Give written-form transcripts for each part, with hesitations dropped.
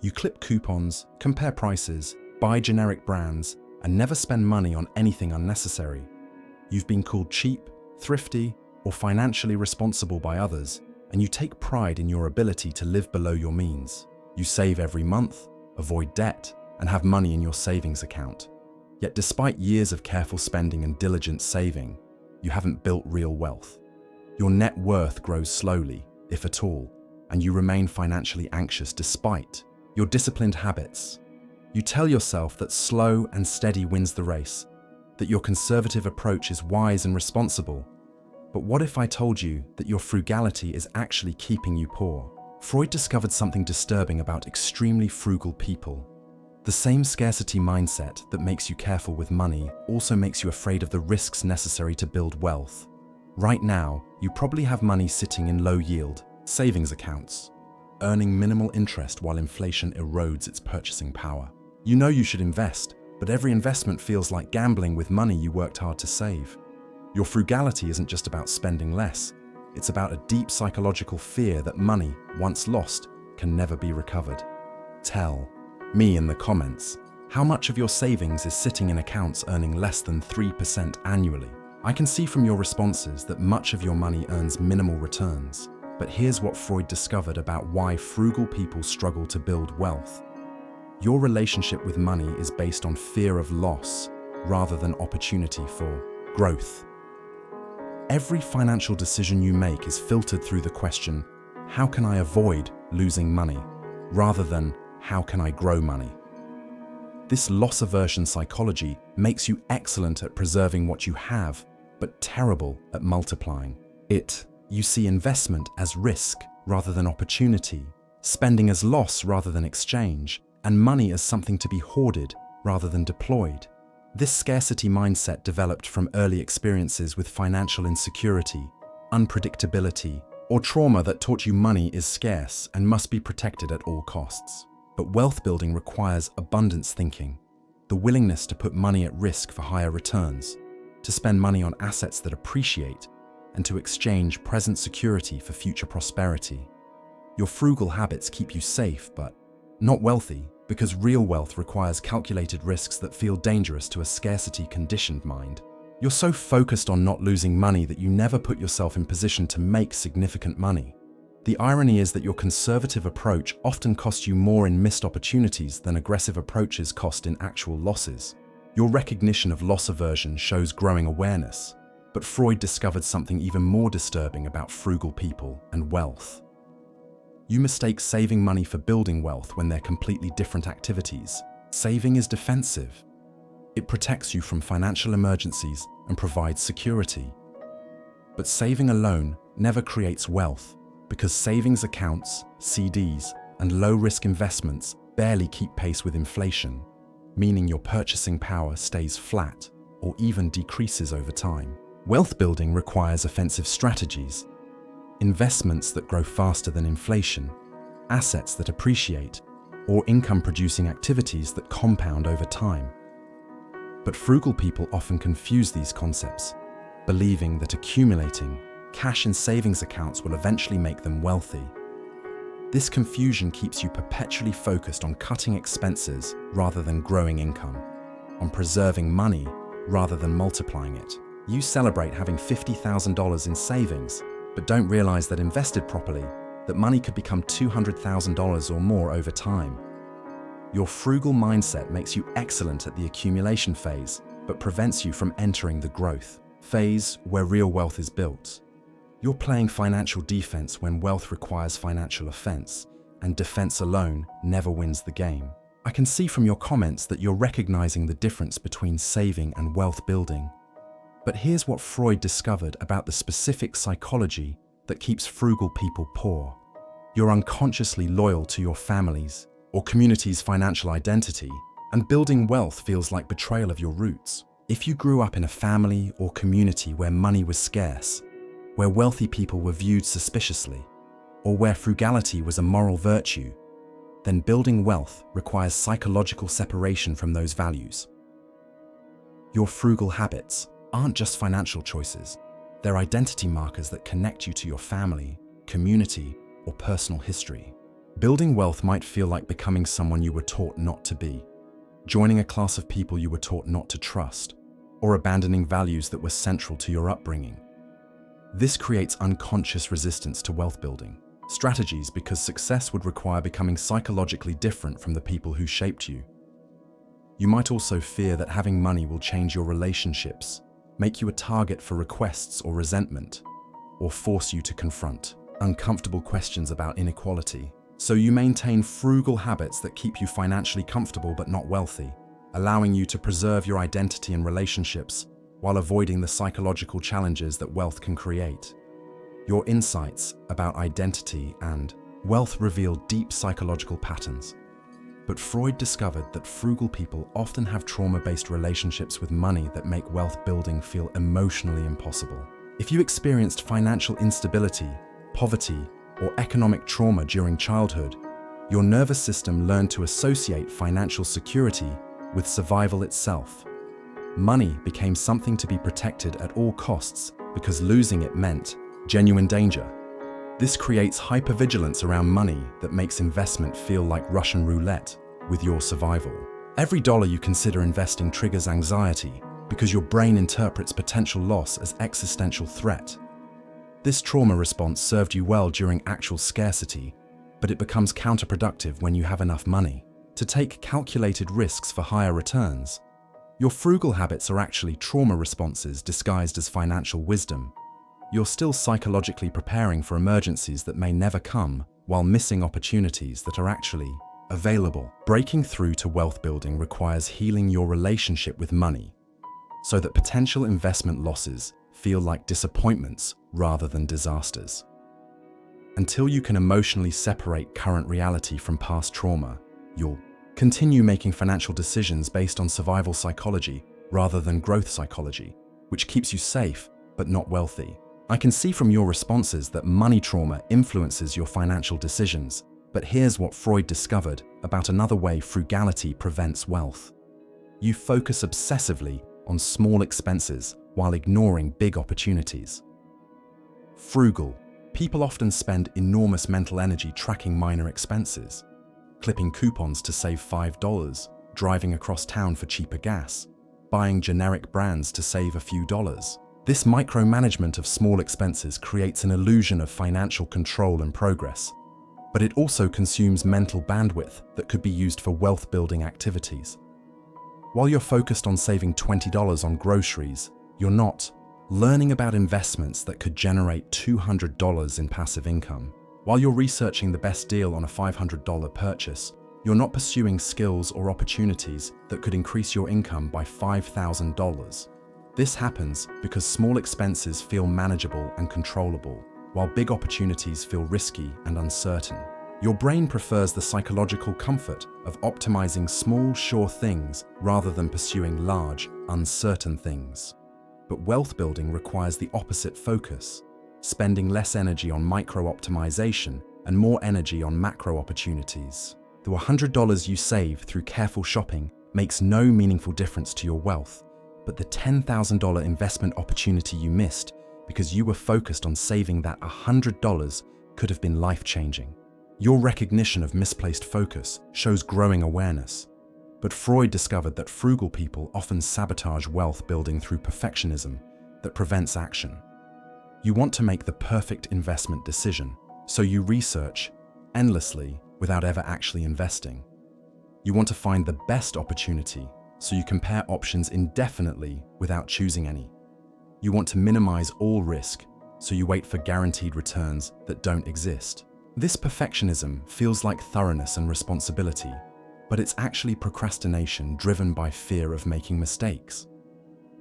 You clip coupons, compare prices, buy generic brands, and never spend money on anything unnecessary. You've been called cheap, thrifty, or financially responsible by others, and you take pride in your ability to live below your means. You save every month, avoid debt, and have money in your savings account. Yet despite years of careful spending and diligent saving, you haven't built real wealth. Your net worth grows slowly, if at all, and you remain financially anxious despite your disciplined habits. You tell yourself that slow and steady wins the race, that your conservative approach is wise and responsible. But what if I told you that your frugality is actually keeping you poor? Freud discovered something disturbing about extremely frugal people. The same scarcity mindset that makes you careful with money also makes you afraid of the risks necessary to build wealth. Right now, you probably have money sitting in low-yield savings accounts, earning minimal interest while inflation erodes its purchasing power. You know you should invest, but every investment feels like gambling with money you worked hard to save. Your frugality isn't just about spending less, it's about a deep psychological fear that money, once lost, can never be recovered. Tell me in the comments how much of your savings is sitting in accounts earning less than 3% annually. I can see from your responses that much of your money earns minimal returns. But here's what Freud discovered about why frugal people struggle to build wealth. Your relationship with money is based on fear of loss rather than opportunity for growth. Every financial decision you make is filtered through the question, how can I avoid losing money, rather than how can I grow money? This loss aversion psychology makes you excellent at preserving what you have, but terrible at multiplying it. You see investment as risk rather than opportunity, spending as loss rather than exchange, and money as something to be hoarded rather than deployed. This scarcity mindset developed from early experiences with financial insecurity, unpredictability, or trauma that taught you money is scarce and must be protected at all costs. But wealth building requires abundance thinking, the willingness to put money at risk for higher returns, to spend money on assets that appreciate, and to exchange present security for future prosperity. Your frugal habits keep you safe, but not wealthy, because real wealth requires calculated risks that feel dangerous to a scarcity-conditioned mind. You're so focused on not losing money that you never put yourself in position to make significant money. The irony is that your conservative approach often costs you more in missed opportunities than aggressive approaches cost in actual losses. Your recognition of loss aversion shows growing awareness, but Freud discovered something even more disturbing about frugal people and wealth. You mistake saving money for building wealth when they're completely different activities. Saving is defensive. It protects you from financial emergencies and provides security. But saving alone never creates wealth, because savings accounts, CDs, and low-risk investments barely keep pace with inflation, meaning your purchasing power stays flat or even decreases over time. Wealth building requires offensive strategies, investments that grow faster than inflation, assets that appreciate, or income-producing activities that compound over time. But frugal people often confuse these concepts, believing that accumulating cash in savings accounts will eventually make them wealthy. This confusion keeps you perpetually focused on cutting expenses rather than growing income, on preserving money rather than multiplying it. You celebrate having $50,000 in savings, but don't realize that invested properly, that money could become $200,000 or more over time. Your frugal mindset makes you excellent at the accumulation phase, but prevents you from entering the growth phase where real wealth is built. You're playing financial defense when wealth requires financial offense, and defense alone never wins the game. I can see from your comments that you're recognizing the difference between saving and wealth building. But here's what Freud discovered about the specific psychology that keeps frugal people poor. You're unconsciously loyal to your family's or community's financial identity, and building wealth feels like betrayal of your roots. If you grew up in a family or community where money was scarce, where wealthy people were viewed suspiciously, or where frugality was a moral virtue, then building wealth requires psychological separation from those values. Your frugal habits aren't just financial choices. They're identity markers that connect you to your family, community, or personal history. Building wealth might feel like becoming someone you were taught not to be, joining a class of people you were taught not to trust, or abandoning values that were central to your upbringing. This creates unconscious resistance to wealth building strategies because success would require becoming psychologically different from the people who shaped you. You might also fear that having money will change your relationships, make you a target for requests or resentment, or force you to confront uncomfortable questions about inequality. So you maintain frugal habits that keep you financially comfortable but not wealthy, allowing you to preserve your identity and relationships while avoiding the psychological challenges that wealth can create. Your insights about identity and wealth reveal deep psychological patterns. But Freud discovered that frugal people often have trauma-based relationships with money that make wealth building feel emotionally impossible. If you experienced financial instability, poverty, or economic trauma during childhood, your nervous system learned to associate financial security with survival itself. Money became something to be protected at all costs because losing it meant genuine danger. This creates hypervigilance around money that makes investment feel like Russian roulette with your survival. Every dollar you consider investing triggers anxiety because your brain interprets potential loss as existential threat. This trauma response served you well during actual scarcity, but it becomes counterproductive when you have enough money to take calculated risks for higher returns. Your frugal habits are actually trauma responses disguised as financial wisdom. You're still psychologically preparing for emergencies that may never come while missing opportunities that are actually available. Breaking through to wealth building requires healing your relationship with money so that potential investment losses feel like disappointments rather than disasters. Until you can emotionally separate current reality from past trauma, you'll continue making financial decisions based on survival psychology rather than growth psychology, which keeps you safe but not wealthy. I can see from your responses that money trauma influences your financial decisions, but here's what Freud discovered about another way frugality prevents wealth. You focus obsessively on small expenses while ignoring big opportunities. Frugal. People often spend enormous mental energy tracking minor expenses, clipping coupons to save $5, driving across town for cheaper gas, buying generic brands to save a few dollars. This micromanagement of small expenses creates an illusion of financial control and progress, but it also consumes mental bandwidth that could be used for wealth-building activities. While you're focused on saving $20 on groceries, you're not learning about investments that could generate $200 in passive income. While you're researching the best deal on a $500 purchase, you're not pursuing skills or opportunities that could increase your income by $5,000. This happens because small expenses feel manageable and controllable, while big opportunities feel risky and uncertain. Your brain prefers the psychological comfort of optimizing small, sure things rather than pursuing large, uncertain things. But wealth building requires the opposite focus, spending less energy on micro-optimization and more energy on macro opportunities. The $100 you save through careful shopping makes no meaningful difference to your wealth, but the $10,000 investment opportunity you missed because you were focused on saving that $100 could have been life-changing. Your recognition of misplaced focus shows growing awareness. But Freud discovered that frugal people often sabotage wealth building through perfectionism that prevents action. You want to make the perfect investment decision, so you research endlessly without ever actually investing. You want to find the best opportunity, so you compare options indefinitely without choosing any. You want to minimize all risk, so you wait for guaranteed returns that don't exist. This perfectionism feels like thoroughness and responsibility, but it's actually procrastination driven by fear of making mistakes.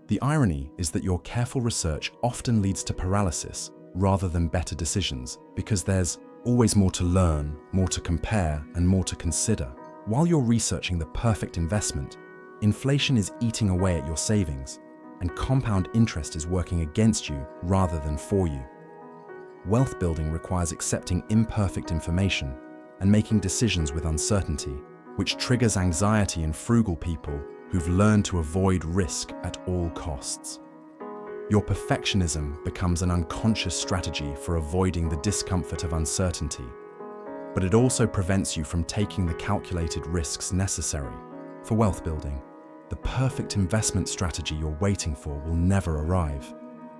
The irony is that your careful research often leads to paralysis rather than better decisions, because there's always more to learn, more to compare, and more to consider. While you're researching the perfect investment, inflation is eating away at your savings, and compound interest is working against you rather than for you. Wealth building requires accepting imperfect information and making decisions with uncertainty, which triggers anxiety in frugal people who've learned to avoid risk at all costs. Your perfectionism becomes an unconscious strategy for avoiding the discomfort of uncertainty. but it also prevents you from taking the calculated risks necessary for wealth building. The perfect investment strategy you're waiting for will never arrive.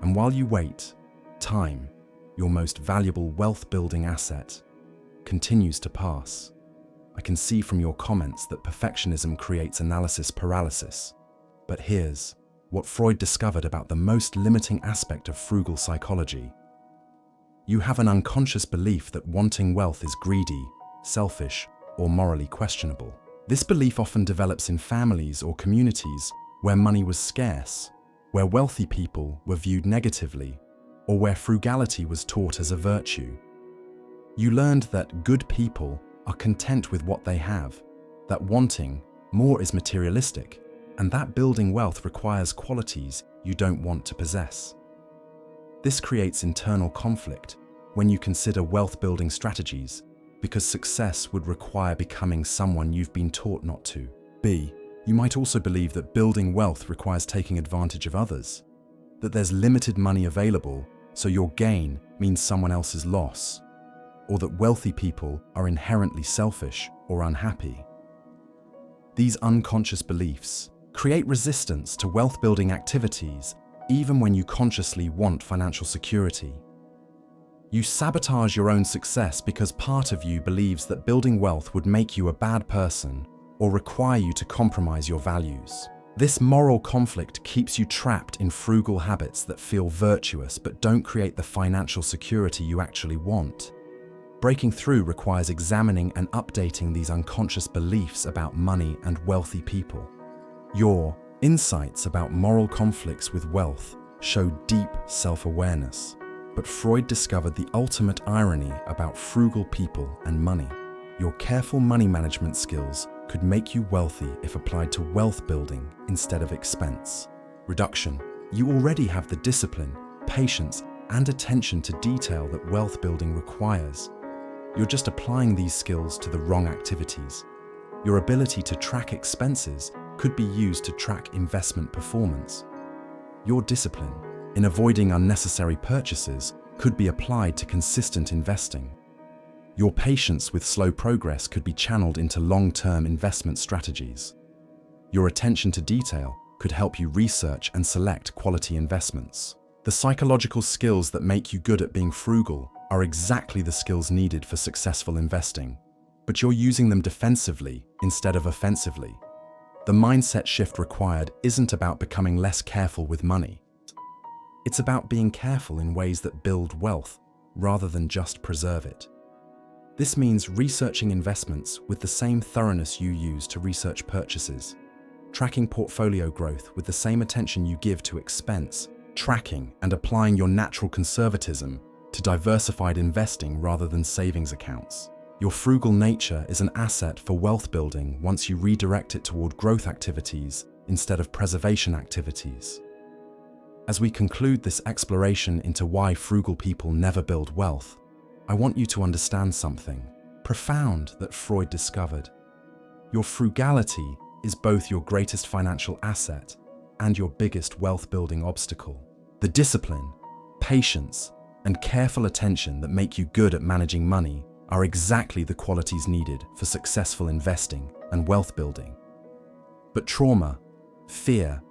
And while you wait, time, your most valuable wealth-building asset, continues to pass. I can see from your comments that perfectionism creates analysis paralysis. But here's what Freud discovered about the most limiting aspect of frugal psychology. You have an unconscious belief that wanting wealth is greedy, selfish, or morally questionable. This belief often develops in families or communities where money was scarce, where wealthy people were viewed negatively, or where frugality was taught as a virtue. You learned that good people are content with what they have, that wanting more is materialistic, and that building wealth requires qualities you don't want to possess. This creates internal conflict when you consider wealth-building strategies, because success would require becoming someone you've been taught not to be. You might also believe that building wealth requires taking advantage of others, that there's limited money available, so your gain means someone else's loss, or that wealthy people are inherently selfish or unhappy. These unconscious beliefs create resistance to wealth-building activities even when you consciously want financial security. You sabotage your own success because part of you believes that building wealth would make you a bad person or require you to compromise your values. This moral conflict keeps you trapped in frugal habits that feel virtuous but don't create the financial security you actually want. Breaking through requires examining and updating these unconscious beliefs about money and wealthy people. Your insights about moral conflicts with wealth show deep self-awareness. But Freud discovered the ultimate irony about frugal people and money. Your careful money management skills could make you wealthy if applied to wealth building instead of expense reduction. You already have the discipline, patience, and attention to detail that wealth building requires. You're just applying these skills to the wrong activities. Your ability to track expenses could be used to track investment performance. Your discipline in avoiding unnecessary purchases could be applied to consistent investing. Your patience with slow progress could be channeled into long-term investment strategies. Your attention to detail could help you research and select quality investments. The psychological skills that make you good at being frugal are exactly the skills needed for successful investing, but you're using them defensively instead of offensively. The mindset shift required isn't about becoming less careful with money. It's about being careful in ways that build wealth rather than just preserve it. This means researching investments with the same thoroughness you use to research purchases, tracking portfolio growth with the same attention you give to expense, tracking and applying your natural conservatism to diversified investing rather than savings accounts. Your frugal nature is an asset for wealth building once you redirect it toward growth activities instead of preservation activities. As we conclude this exploration into why frugal people never build wealth, I want you to understand something profound that Freud discovered. Your frugality is both your greatest financial asset and your biggest wealth-building obstacle. The discipline, patience, and careful attention that make you good at managing money are exactly the qualities needed for successful investing and wealth building. But trauma, fear,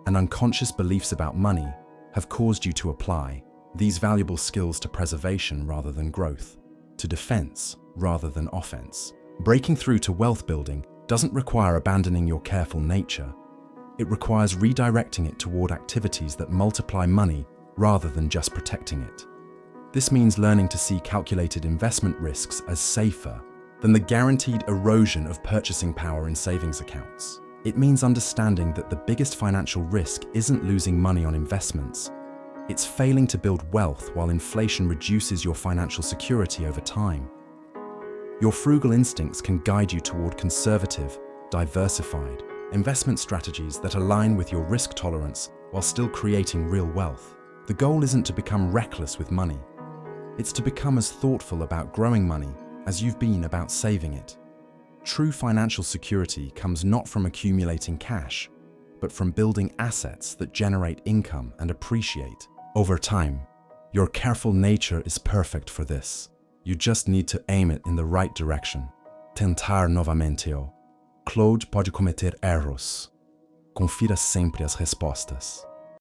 and unconscious beliefs about money have caused you to apply these valuable skills to preservation rather than growth, to defense rather than offense. Breaking through to wealth building doesn't require abandoning your careful nature. It requires redirecting it toward activities that multiply money rather than just protecting it. This means learning to see calculated investment risks as safer than the guaranteed erosion of purchasing power in savings accounts. It means understanding that the biggest financial risk isn't losing money on investments. It's failing to build wealth while inflation reduces your financial security over time. Your frugal instincts can guide you toward conservative, diversified investment strategies that align with your risk tolerance while still creating real wealth. The goal isn't to become reckless with money. It's to become as thoughtful about growing money as you've been about saving it. True financial security comes not from accumulating cash, but from building assets that generate income and appreciate over time. Your careful nature is perfect for this. You just need to aim it in the right direction. Tentar novamente. Claude pode cometer erros. Confira sempre as respostas.